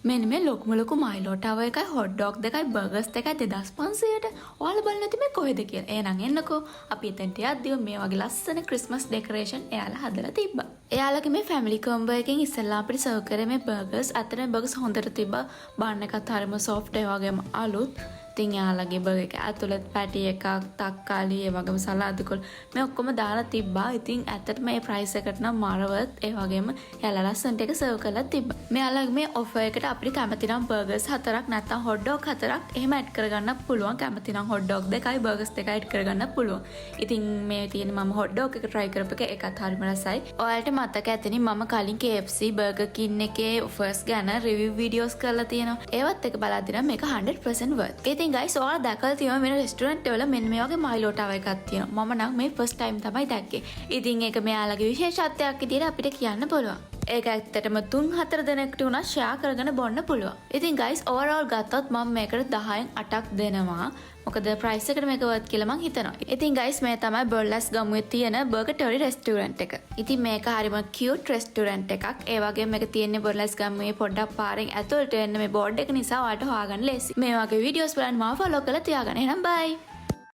මෙන්න මේ ලොකුම ලොකු මයිලෝ ටවර් එකයි හොට් ඩොග් දෙකයි බර්ගර්ස් දෙකයි 2500ට. ඔයාලා බලන්න නැති මේ කොහෙද කියලා. එහෙනම් එන්නකෝ. අපි එතනට යද්දී මේ වගේ ලස්සන ක්‍රිස්මස් ඩෙකොරේෂන් එයාලා හදලා තිබ්බා. එයාලගේ මේ ෆැමිලි කොම්බෝ එකෙන් ඉස්සෙල්ලා අපිට සර්ව් කරේ මේ බර්ගර්ස්. අතන බර්ගර්ස් හොඳට තිබ්බා. බන් එකත් හරිම සොෆ්ට් ඒ වගේම අලුත්. ඉතින් එයාලගේ බර්ගර් එක ඇතුළත් පැටි එකක්, තක්කාලි, ඒ වගේම සලාද් කොළ මේ ඔක්කොම දාලා තිබ්බා. ඉතින් ඇත්තටම මේ ප්‍රයිස් එකට නම් මාරවත්. ඒ වගේම එයාලා ලස්සනට එක සර්ව් කරලා තිබ්බා. මෙයාලගේ මේ ඔෆර් එකට අපිට කැමති නම් බර්ගර්ස් 4ක් නැත්නම් හොට් ඩොග් 4ක් එහෙම ඇඩ් කරගන්න පුළුවන්. කැමති නම් හොට් ඩොග් දෙකයි බර්ගර්ස් දෙකයි ඇඩ් කරගන්න පුළුවන්. ඉතින් මේ තියෙන මම හොට් ඩොග් එක try කරපු එක ඒකත් හරිම රසයි. ඔයාලට මතක ඇතිනේ මම කලින් KFC Burger King එකේ offers ගැන review videos කරලා තියෙනවා. ඒවත් එක බලද්දී නම් මේක 100% worth. ඉතින් guys ඔයාලා දැකලා තියෙනවා වෙන රෙස්ටුරන්ට් වල මෙන්න මේ වගේ මයිලෝ ටවර් එකක් තියෙනවා. මම නම් මේ first time තමයි දැක්කේ. ඉතින් ඒක මෙයාලගේ විශේෂත්වයක් විදිහට අපිට කියන්න පුළුවන්. ඒක ඇත්තටම 3-4 දෙනෙක්ට උනා ෂෙයා කරගෙන බොන්න පුළුවන්. ඉතින් guys overall ගත්තොත් මම මේකට 10න් 8ක් දෙනවා. මොකද ප්‍රයිස් එකට මේක worth කියලා මං හිතනවා. ඉතින් guys මේ තමයි බර්ලස් ගමුවේ තියෙන බර්ගර්ටොරි රෙස්ටුරන්ට් එක. ඉතින් මේක හරිම cute රෙස්ටුරන්ට් එකක්. ඒ වගේම මේක තියෙන්නේ බර්ලස් ගමුවේ පොඩ්ඩක් පාරෙන් ඇතුළට එන්න මේ බෝඩ් එක නිසා ඔයාලට හොයාගන්න ලේසි. මේ වගේ වීඩියෝස් බලන්න මාව follow කරලා තියාගන්න. එහෙනම් bye.